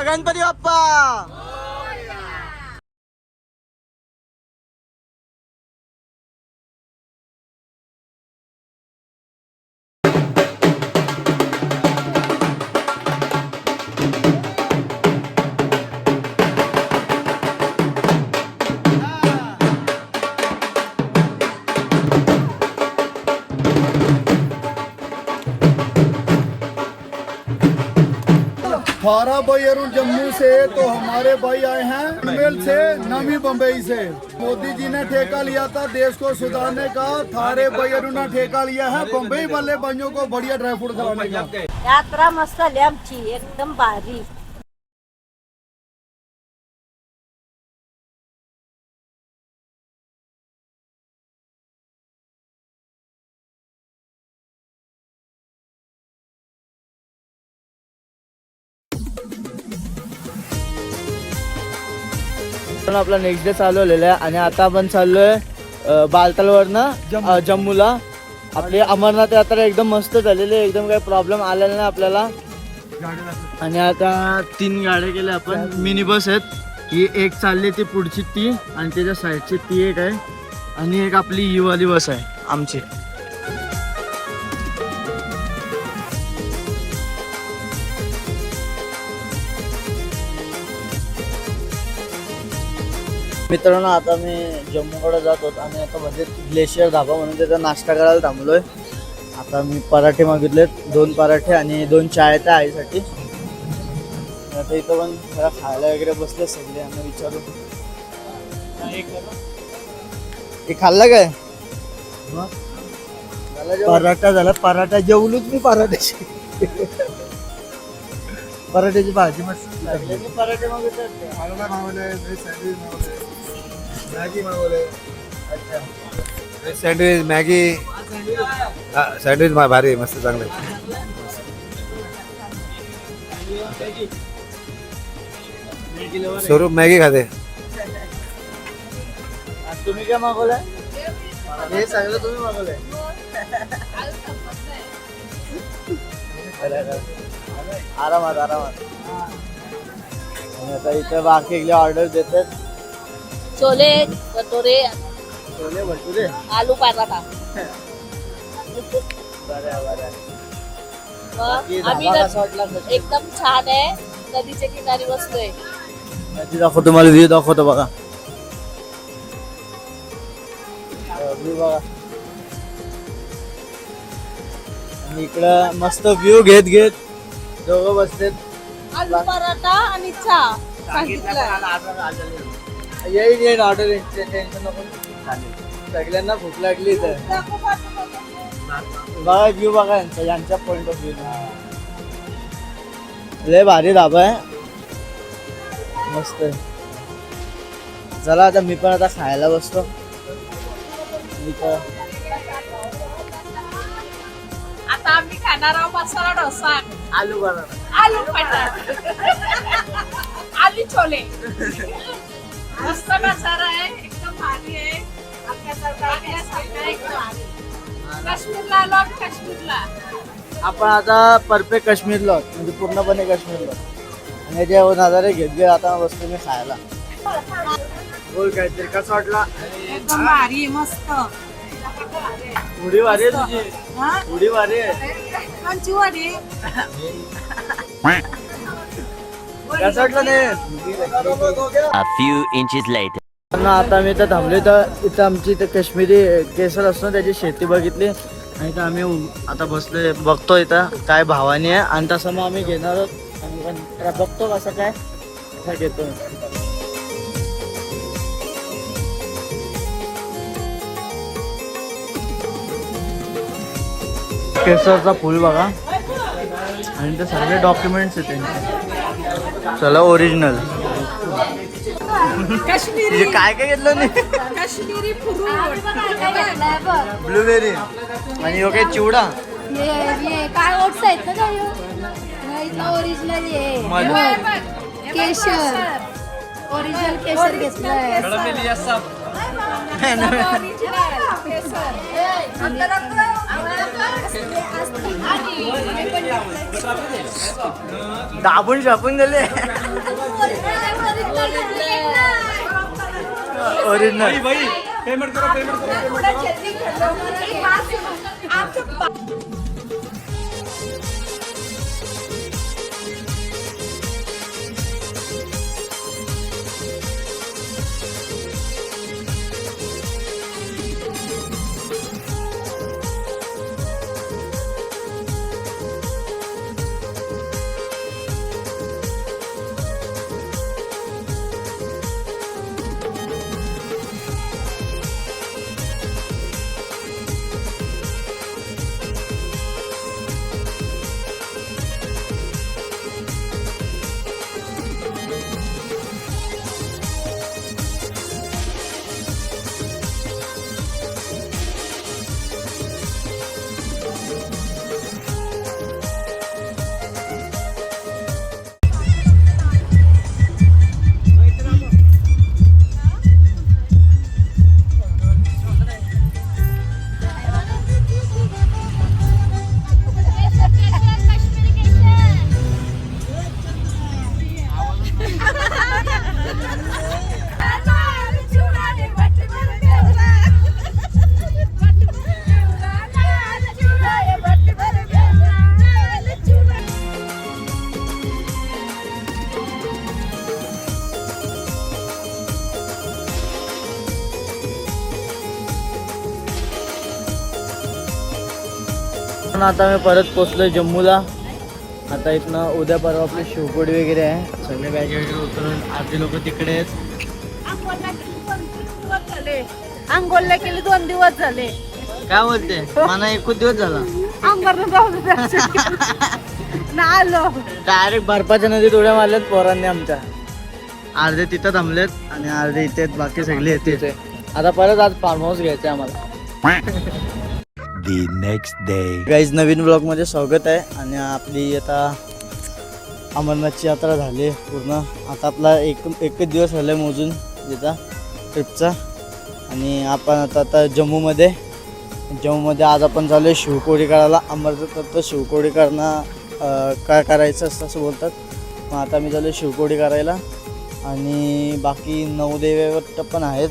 गणपती बाप्पा। फारा बयरू जम्मू से तो हमारे भाई आए हैं हिमेल से, नवी बम्बई से। मोदी जी ने ठेका लिया था देश को सुधारने का, थारे बयरू ने ठेका लिया है बम्बई वाले भाइयों को बढ़िया ड्राई फ्रूट खिलाने का। यात्रा मस्त झाली आमची, एकदम भारी। आपला नेक्स्ट डे चालू झालेला आहे आणि आता आपण चाललोय बालतालवरनं जम्मूला। आपली अमरनाथ यात्रा एकदम मस्त झालेली आहे, एकदम काही प्रॉब्लेम आलेला नाही आपल्याला। आणि आता 3 गाड्या केल्या आपण, मिनी बस आहेत। ही एक चालली ती पुढची ती, आणि त्याच्या साईडची ती एक आहे, आणि एक आपली ही वाली बस आहे आमची। मित्रांनो आता मी जम्मूकडे जात होतो आणि आता म्हणजे ग्लेशियर धाबा म्हणून त्याचा नाश्ता करायला थांबलोय। आता मी पराठे मागितलेत, 2 पराठे आणि 2 चाय त्या आईसाठी। आता इथं पण जरा खायला वगैरे बसले सगळे, आम्ही विचारू हे खाल्लं काय? पराठा झाला, पराठा जेवलोच मी पराठ्याची। पराठ्याची भाजी मस्त लागली। पराठे मागितले, मॅगी मागवले। अच्छा, सँडविच मॅगी सँडविच भारी मस्त चांगलं। स्वरूप मॅगी खाते। तुम्ही काय मागवलंय? हे सगळं तुम्ही मागवलंय? आरामात आरामात। आता इथं बाकी ऑर्डर देतात, छोले भटुरे, छोले भटुरे, आलू पराठा। आम्ही एकदम छान आहे, नदीच्या किनारी बसलोय। नदी दाखवतो, तुम्हाला व्ह्यू दाखवतो बघा। व्ह्यू बघा, आणि इकडं मस्त व्ह्यू घेत घेत दोघं बसलेत। आलू पराठा आणि चहा सांगितलं। येईल ऑर्डर, टेन्शन नको, सगळ्यांना भूक लागली इथं। बघा व्ह्यू बघा यांच्या पॉइंट ऑफ व्ह्यू, लय भारी धाबा आहे, मस्त आहे। चला आता मी पण आता खायला बसतो। आता आम्ही खाणार आहोत मसाला डोसा, आलू पराठा, आलू पराठा, आलू छोले। मस्त नजारा आहे, एकदम भारी आहे। आपल्यासारखा एकदम काश्मीरला आलो आम्ही, काश्मीरला। आपण आता परफेक्ट काश्मीरला आहोत, म्हणजे पूर्णपणे काश्मीरला। आणि जे नजारे घेत घेत आता बसतो मी खायला। बोल काहीतरी, कसं वाटला? एकदम भारी, मस्त। उडी भारी आहे तुझी, उडी भारी आहे। कोणची वाडी? कसं वाटलं नाही? A few inches later. आता मी इथं थांबले, तर इथं आमची इथं काश्मीरी केसर असतो त्याची शेती बघितली, आणि इथं आम्ही आता बसले बघतो इथं काय भावानी आहे, आणि तसं मग आम्ही घेणार आहोत आणि बघतो कसं काय असं घेतो। केसरचा फुल बघा, आणि ते सगळे डॉक्युमेंट्स आहेत त्यांचे। चला ओरिजिनल काश्मीरी काय काय घेतलं नाही? काश्मीरी फ्रूट, ब्लूबेरी, आणि यो काय चिवडा, ये काय ओट्स आहेत ना काय ओरिजिनल केशर, ओरिजिनल केशर घेतलंय। दाबून शापून गेले ओरिजिनल. आता मी परत पोचलोय जम्मूला. आता इथनं उद्या परवा आपली शिवकोडी वगैरे आहे. सगळे बॅग वगैरे उतरून अर्धी लोक तिकडे आहेत. अंगोलला केले 2 दिवस झाले. काय बोलते मला 1 दिवस झाला आलो डायरेक्ट बर्फाच्या नदीत उड्या मारल्यात पोरांनी आमच्या. अर्धे तिथं थांबलेत आणि अर्धे इथे आहेत. बाकी सगळे येते. आता परत आज फार्म हाऊस घ्यायचं आहे आम्हाला. The next day. गाईज नवीन ब्लॉगमध्ये स्वागत आहे. आणि आपली आता अमरनाथची यात्रा झाली पूर्ण. आता आपला एकच दिवस झाला आहे मोजून याचा ट्रिपचा. आणि आपण आता जम्मूमध्ये आज आपण चालू आहे शिवकोडी काढायला. अमरनाथ शिवकोडी करणं काय करायचं असतं असं बोलतात. मग आता मी चालू आहे शिवकोडी करायला. आणि बाकी नवदेवे पण आहेत.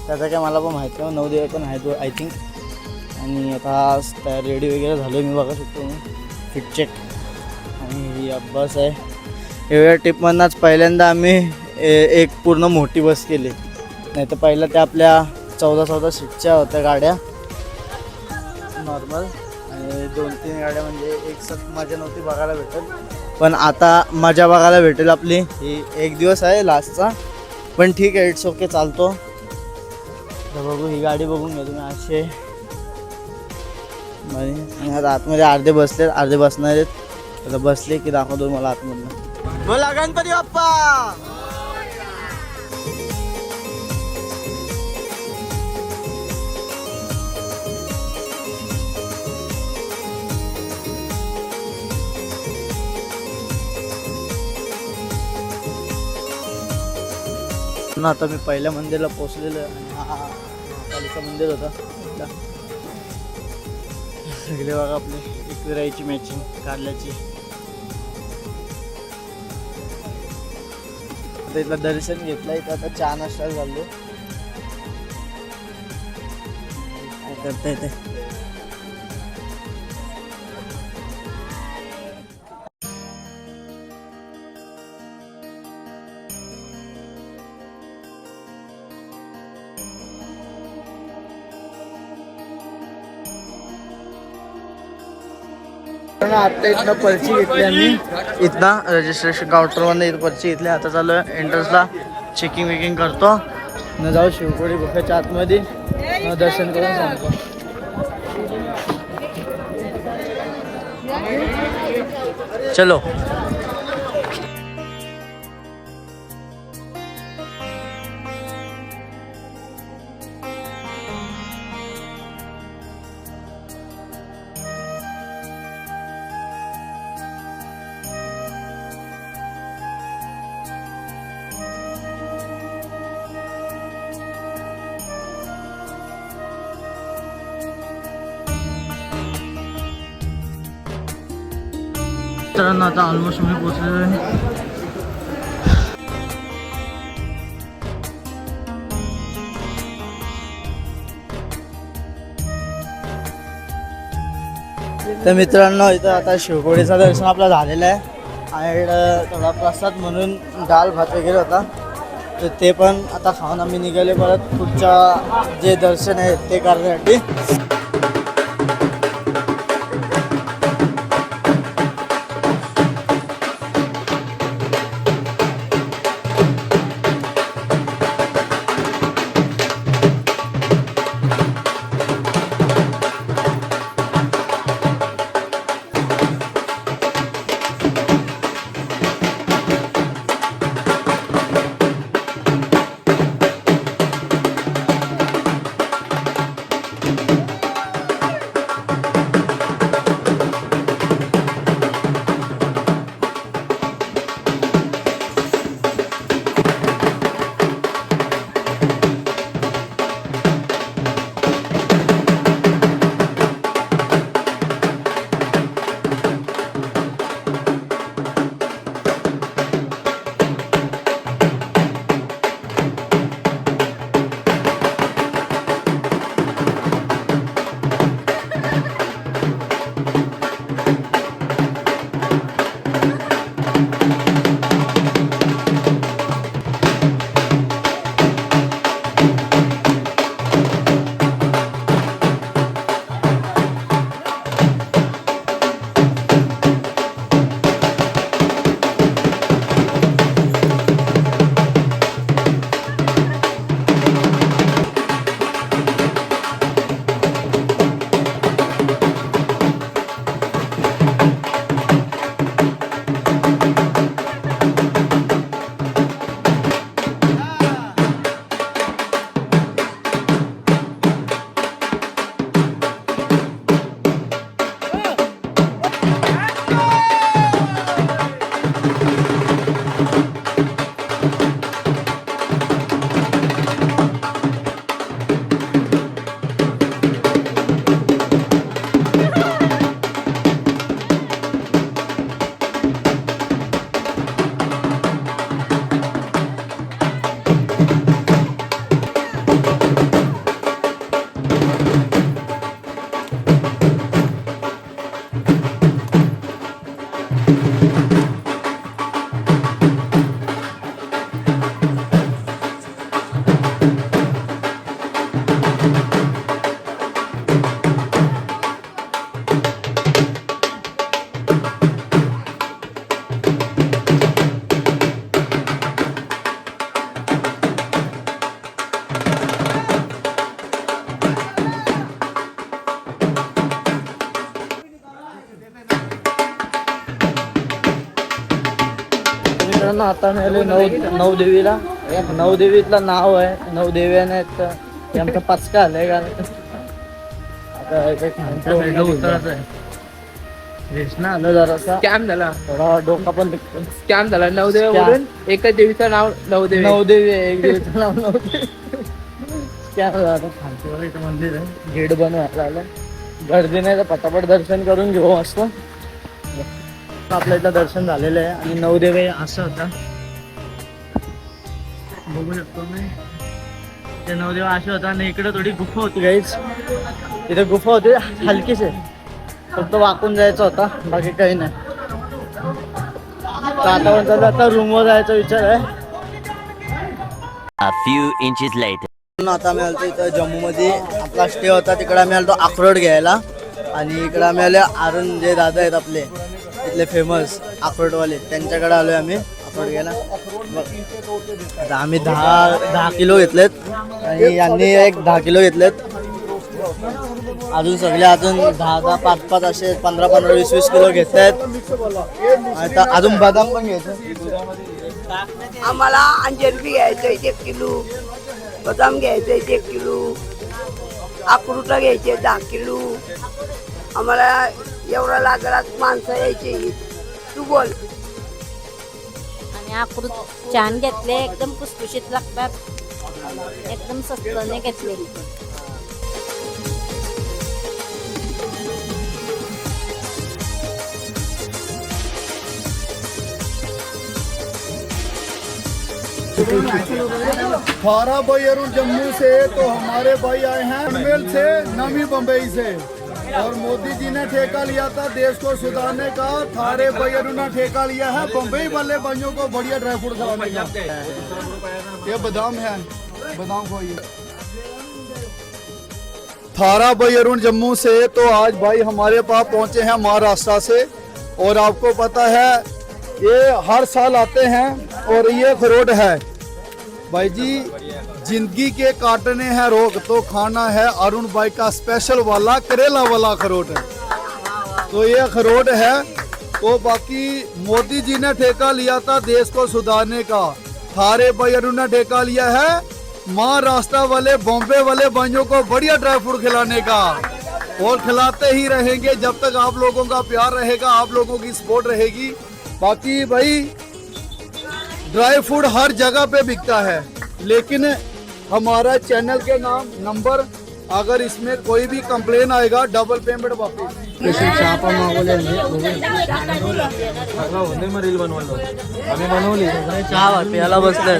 त्याचं काय मला पण माहीत नाही. नवदेवे पण आहेत आय थिंक. आणि आता तयार रेडी वगैरे झालो मी बघा शकतो मी फिट चेक. आणि ही बस आहे. एवढ्या ट्रिपमधूनच पहिल्यांदा आम्ही एक पूर्ण मोठी बस केली. नाही तर पहिलं त्या आपल्या 14 सीटच्या होत्या गाड्या नॉर्मल. आणि 2-3 गाड्या म्हणजे एक साथ मजा नव्हती बघायला भेटेल. पण आता मजा बघायला भेटेल आपली. ही 1 दिवस आहे लास्टचा. पण ठीक आहे इट्स ओके चालतो. तर बघू ही गाडी बघून घ्या तुम्ही असे. आणि आता आतमध्ये अर्धे बसले अर्धे बसणार आहेत. आता बसले की दाखवतो मला आतमधनं. बोला गणपती बाप्पा. आता मी पहिल्या मंदिरला पोचलेलो आहे. हा कालीचं मंदिर होता. सगळे बघा आपली एकविराईची मॅचिंग कारल्याची. आता इथलं दर्शन घेतलं. इथं आता चहा नाश्ता झालो. काय करता येते. आता इथनं पर्ची घेतली आम्ही. इथनं रजिस्ट्रेशन काउंटरमध्ये इथं पर्ची घेतली. आता चालू आहे एंट्रन्सला चेकिंग वेकिंग करतो. न जाऊ शिवकोडी गुफेच्या आतमध्ये दर्शन करून सांगतो. चलो. मित्रांनो आता ऑलमोस्ट मी पोहोचलेलो आहे. तर मित्रांनो इथं आता शिवकोडीचं दर्शन आपलं झालेलं आहे आणि इकडं थोडा प्रसाद म्हणून डाळ भात वगैरे होता, तर ते पण आता खाऊन आम्ही निघाले परत पुढच्या जे दर्शन आहे ते करण्यासाठी. मित्रांनो आता मिळाले नवदेवीला. नवदेवीतलं नाव आहे, नवदेवी आहेत. हे आमचा पचका आलाय का आता रेशना आलं जरासा स्कॅम झाला, थोडा डोका पण दुखतो. स्कॅम झाला. नवदेवावरून एकच देवीचं नाव नवदेवी. नवदेवी आहे, एक देवीचं नाव नवदेवी. स्कॅम झाला. खालतीवर इथं मंदिर आहे, गेट बनवायला आलं. गर्दी नाही तर पटापट दर्शन करून घेऊ मस्त. आपल्या इथलं दर्शन झालेलं आहे आणि नवदेवी असं होता, बघू शकतो मी. ते नवदेव असे होता आणि इकडे थोडी गुफा होती गाईच. इथे गुफा होती हलकीच आहे, फक्त वाकून जायचं होता, बाकी काही नाही. तर आता पण चाललं, आता रूमवर जायचा विचार आहे. A few inches later. आता आम्ही आलतो इथं जम्मूमध्ये आपला स्टे होता, तिकडे आम्ही आलतो अक्रोड घ्यायला. आणि इकडे आम्ही आले अरुण जे दादा आहेत आपले इथले फेमस अक्रोडवाले, त्यांच्याकडे आलोय आम्ही अक्रोड घ्यायला. आता आम्ही 10 किलो घेतलेत आणि यांनी एक 10 किलो घेतलेत. अजून सगळे अजून 10, 5 असे 15, 20 किलो घेत आहेत. आता अजून बदाम पण घ्यायचं. आम्हाला अंजीर बी घ्यायचं 1 किलो, बदाम घ्यायचं 1 किलो, अक्रोड घ्यायचे 10 किलो. आम्हाला एवढा लागला माणसं यायची. तू बोल. आणि अक्रोड छान घेतले, एकदम खुसखुशीत लागतात, एकदम स्वस्ताने घेतले. थारा बयरून जम्मू से तो हमारे भाई आए हैं मेल से नवी बम्बई से और मोदी जी ने ठेका लिया था देश को सुधारने का। थारे बयरून ने ठेका लिया है बम्बई वाले भाइयों को बढ़िया ड्राई फ्रूट खिलाने का। ये बादाम है, बादाम को ये थारा बयरून जम्मू से तो आज भाई हमारे पास पहुंचे हैं महाराष्ट्र से। और आपको पता है ये हर साल आते हैं और ये अखरोट है भाई जी, जिंदगी के काटने हैं रोग तो खाना है अरुण भाई का स्पेशल वाला करेला वाला अखरोट है। तो ये अखरोट है। तो बाकी मोदी जी ने ठेका लिया था देश को सुधारने का, थारे भाई अरुण ने ठेका लिया है महाराष्ट्र वाले बॉम्बे वाले भाइयों को बढ़िया ड्राई फ्रूट खिलाने का। और खिलाते ही रहेंगे जब तक आप लोगों का प्यार रहेगा, आप लोगों की सपोर्ट रहेगी। बाकी भाई ड्राई फ्रूट हर जगह पे बिकता है, लेकिन हमारा चैनल के नाम नंबर अगर इसमें कोई भी कंप्लेन आएगा डबल पेमेंट वापस। चहा प्याला बसले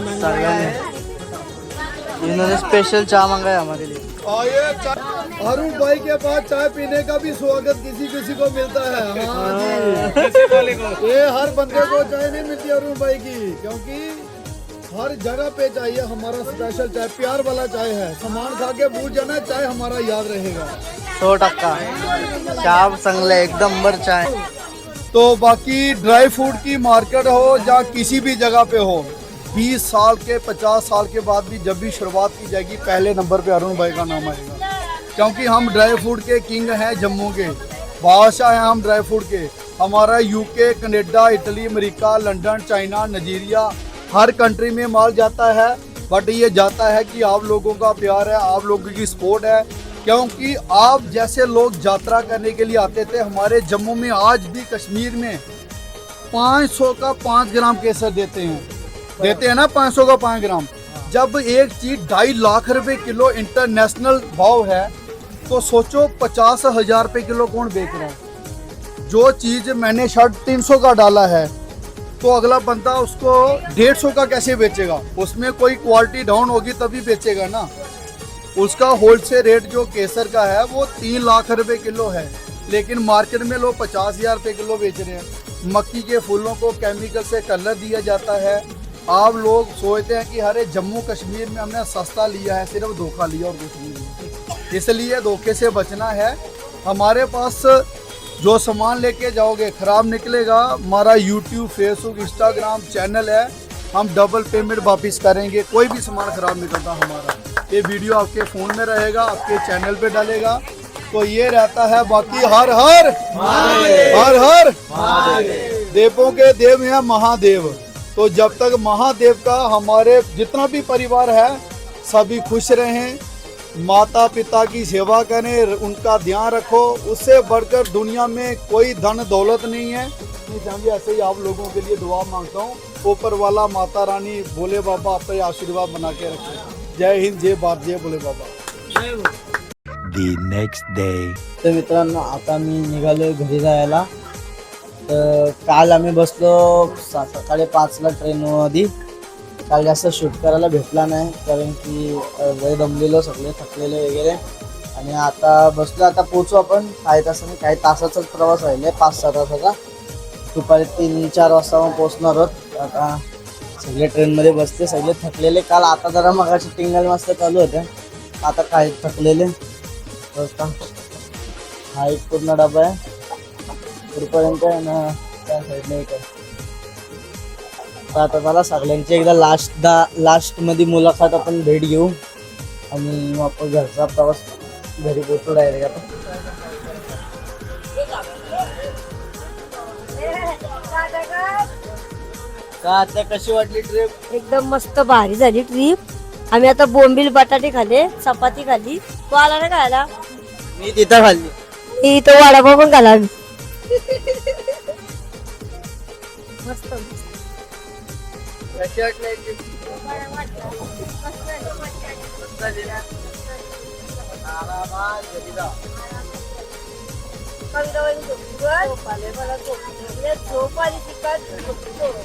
इन्होंने स्पेशल चाय मंगाया हमारे लिए। अरुण भाई के पास चाय पीने का भी स्वागत किसी किसी को मिलता है। हाँ जी। ये हर बंदे को चाय नहीं मिलती अरुण भाई की, क्योंकि हर जगह पे चाहिए हमारा स्पेशल चाय, प्यार वाला चाय है। सामान खा के भूल जाना, चाय हमारा याद रहेगा। 100% चाय संगले एकदम बर चाय। तो बाकी ड्राई फ्रूट की मार्केट हो या किसी भी जगह पे हो, 20 साल के 50 साल के बाद भी जब भी शुरुआत की जाएगी पहले नंबर पे अरुण भाई का नाम आएगा, क्योंकि हम ड्राई फ्रूट के किंग हैं, जम्मू के बादशाह हैं हम ड्राई फ्रूट के। हमारा UK, Canada, Italy, America, London, China, Nigeria हर कंट्री में माल जाता है। बट ये जाता है कि आप लोगों का प्यार है, आप लोगों की सपोर्ट है, क्योंकि आप जैसे लोग यात्रा करने के लिए आते थे। हमारे जम्मू में आज भी कश्मीर में 500 का 5 ग्राम केसर देते हैं ना, 500 का 5 ग्राम। जब एक चीज 2.5 लाख रुपए किलो इंटरनेशनल भाव है, तो सोचो 50,000 रुपए किलो कौन बेच रहा है। जो चीज मैंने शर्ट 300 का डाला है, तो अगला बंदा उसको 150 का कैसे बेचेगा? उसमें कोई क्वालिटी डाउन होगी तभी बेचेगा ना। उसका होलसेल रेट जो केसर का है वो 3 लाख रुपए किलो है, लेकिन मार्केट में लोग 50,000 रुपए किलो बेच रहे हैं। मक्की के फूलों को केमिकल से कलर दिया जाता है। आप लोग सोचते हैं कि अरे जम्मू कश्मीर में हमने सस्ता लिया है, सिर्फ धोखा लिया और कुछ नहीं लिया। इसलिए धोखे से बचना है। हमारे पास जो सामान लेके जाओगे खराब निकलेगा, हमारा यूट्यूब, फेसबुक, इंस्टाग्राम चैनल है, हम डबल पेमेंट वापस करेंगे। कोई भी सामान खराब निकलता हमारा, ये वीडियो आपके फ़ोन में रहेगा, आपके चैनल पे डालेगा। तो ये रहता है। बाकी हर हर हर हर देवों के देव हैं महादेव। तो जब तक महादेव का हमारे जितना भी परिवार है सभी खुश रहें, माता पिता की सेवा करें, उनका ध्यान रखो। उससे बढ़कर दुनिया में कोई धन दौलत नहीं है। ऐसे ही आप लोगों के लिए दुआ मांगता हूँ, ऊपर वाला माता रानी भोले बाबा आपका आशीर्वाद बना के रखे। जय हिंद, जय भारत, जय भोले बाबा। The next day. तर मित्रांनो आता मी निघालो घरी जायला। तर काल आम्ही बसलो 5:30ला ट्रेनमध्ये। काल जास्त शूट करायला भेटला नाही, कारण की लय दमलेलो, सगळे थकलेले वगैरे। आणि आता बसलो, आता पोहोचू आपण काही तासाने, काही तासाचाच प्रवास राहिले, 5-6 तासाचा। दुपारी 3-4 वाजता मग पोहोचणार आहोत। आता सगळे ट्रेनमध्ये बसते, सगळे थकलेले। काल आता जरा मगाशी टिंगल मस्त चालू होते, आता काही थकलेले। हा एक पूर्ण डबा आहे, पुढपर्यंत आहे ना त्या साईडने एक आहे। आता मला सगळ्यांची एकदा लास्टमध्ये मुलाखत आपण भेट घेऊ आणि वापस घरचा प्रवास घरी पोहोचू डायरेक्ट। आता आता कशी वाटली ट्रिप? एकदम मस्त भारी झाली ट्रिप। आम्ही आता बोंबील बटाटे खाल्ले, चपाती खाल्ली। तू आला ना खायला? मी तिथं खाल्ली, मी तो वडापाव पण खाल्ला। मस्त कशी वाटली ट्रिप?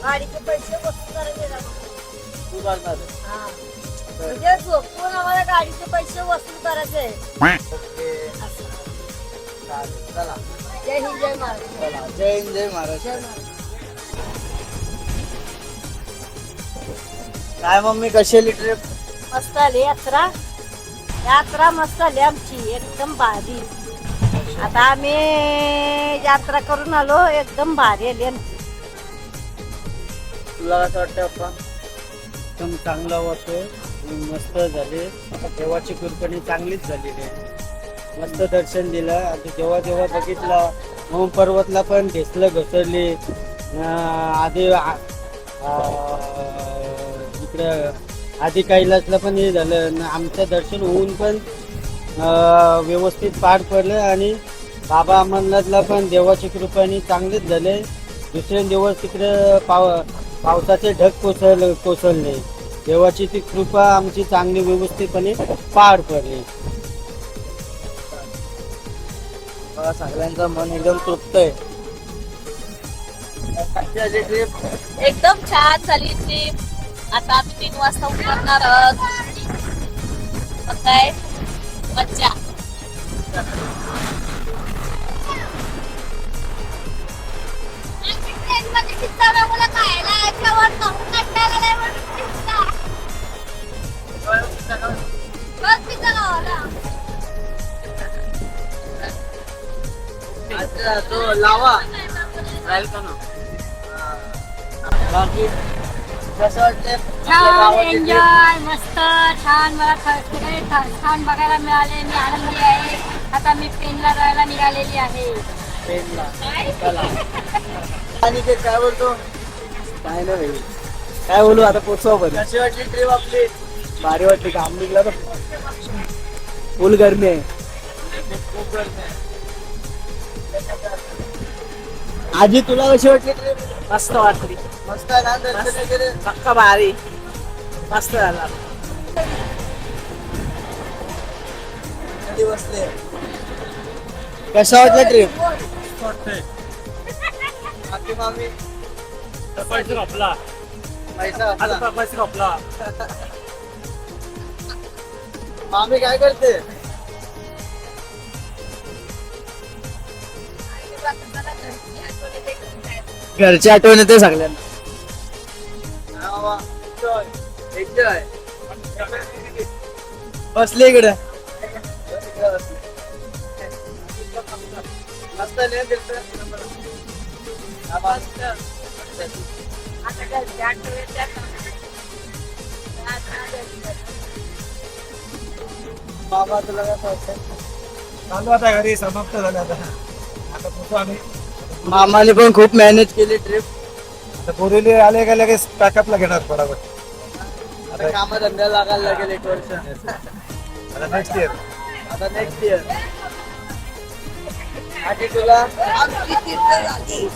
गाडीचे पैसे वस्तू करायचे तू करणार आहे. हा. म्हणजे झोपून आम्हाला गाडीचे पैसे वसूल करायचे. ओके असं. चालेल. चला जय हिंद जय महाराष्ट्र. चला जय हिंद जय महाराष्ट्र. जय महाराष्ट्र. काय मम्मी कशी आली ट्रिप? मस्त आली यात्रा. यात्रा मस्त आली आमची एकदम भारी. आता आम्ही यात्रा करून आलो एकदम भारी आली आमची. तुला कसं वाटतं अप्पा? एकदम चांगला वाटतोय. मस्त झाले. देवाची कृपा चांगलीच झालेली आहे. मस्त दर्शन दिलं. आणि जेव्हा जेव्हा बघितलं ओम पर्वतला पण घेतलं घसरली. आधी इकडं आधी कैलासला पण हे झालं. आमचं दर्शन होऊन पण व्यवस्थित पार पडलं. आणि बाबा अमरनाथला पण देवाची कृपाने चांगलेच झाले. दुसरे दिवस तिकडे पावसाचे ढग कोसळले. देवाची ती कृपा आमची चांगली व्यवस्थितपणे पार पडली. बघा, सगळ्यांचं मन एकदम तृप्त आहे. कशी आली ट्रिप? एकदम छान झाली ट्रिप. आता आम्ही 3 वाजता उतरणार आहोत. मग काय मज्जा. अच्छा तो लावा राहील का ना? बाकी कसं वाटतंय? आपल्या छान गावाची trip? एन्जॉय मस्त छान. मला सगळे छान बघायला मिळाले. मी आनंदी आहे. आता मी पेनला जायला निघालेली आहे. पेनला. चला. आणि ते काय बोलतो? काय नाही काय बोलू आता पोचवा बरं. कशी वाटली ट्रिप आपली? भारी वाटली. काम निघला तर फुल गरमी आहे. खूप गरमी आहे. आजी तुला कशी वाटली ट्रिप? मस्त वाटली. मस्त आहे ना दर्शन वगैरे? पक्का भारी. मस्त झाला. कधी बसले? कसा वाटला ट्रिप? बाकी मामी पैसे आपला. पैसा आपला. पैसे आपला. मामी काय करते? घरची आठवण येते सगळ्यांना. हा बाबा, enjoy. बसले इकडे. मस्त नाही दिसतं? हा, मस्त. बाबा तुला काय वाटतं? चालू आता घरी समाप्त झालं. आता पोचू आम्ही. मामाने पण खूप मॅनेज केली ट्रिप. आता बोरिवली आले का लगेच पॅकअपला घेणार बरोबर. आता कामधंद्याला लागायला लागेल 1 वर्ष. आता नेक्स्ट इयर. आता नेक्स्ट इयर. आधी तुला आमची तीर्थ झाली.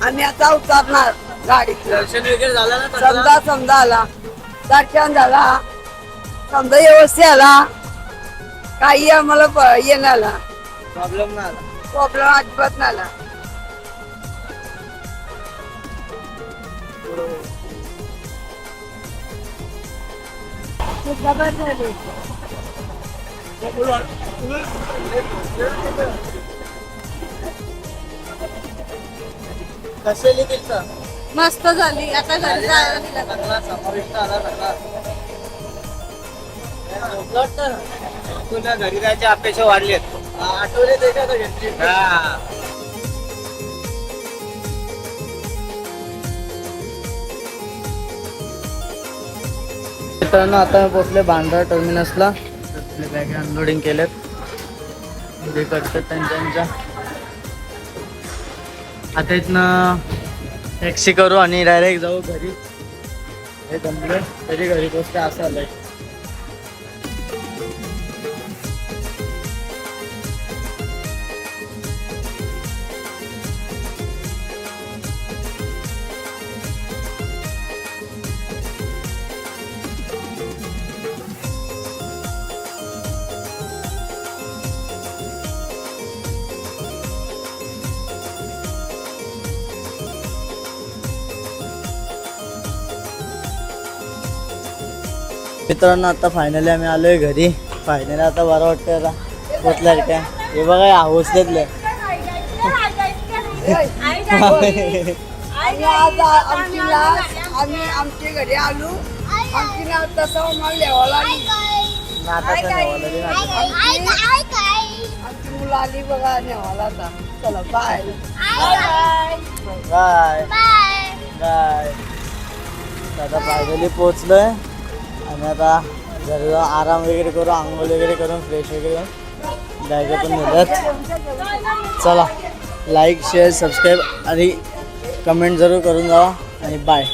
आम्ही आता उतरणार गाडीत. दर्शन वगैरे झालं ना चांगलं? समजा आला. दर्शन झाला. समजा व्यवस्थित आला. काही आम्हाला येणार प्रॉब्लेम नाही आला. प्रॉब्लेम अजिबात नाही आला. कशी आली तिथं? मस्त झाली. आता घरी जायला निघालो. चांगला समाविष्ट आला सगळा. झोपलं वाटतं ना? तुला घरी जायची अपेक्षा वाढली आहेत. आठवले ते का घेतली? मित्रांनो, आता पोहोचले बांद्रा टर्मिनसला. आपले बॅग अनलोडिंग केलेत. जे करतात त्यांच्या आता इथनं टॅक्सी करू आणि डायरेक्ट जाऊ घरी. हे जमले तरी घरी पोचते असं आलंय. मित्रांनो आता फायनली आम्ही आलोय घरी. फायनली आता बरं वाटतं आता पोचल्या काय. हे बघा हौसलेतले आणि आज आम्ही आमच्या घरी आलो. आमची नाव तसं आम्हाला लिहावं आमची मुलं आली बघा नेवाला आता. चला बाय बाय बाय. आता फायनली पोचलोय आणि आता घरी जाऊन आराम वगैरे करू, आंघोळ वगैरे करून फ्रेश वगैरे करून बॅगा पण नेल्यात. चला लाईक शेअर सबस्क्राईब आणि कमेंट जरूर करून जावा आणि बाय.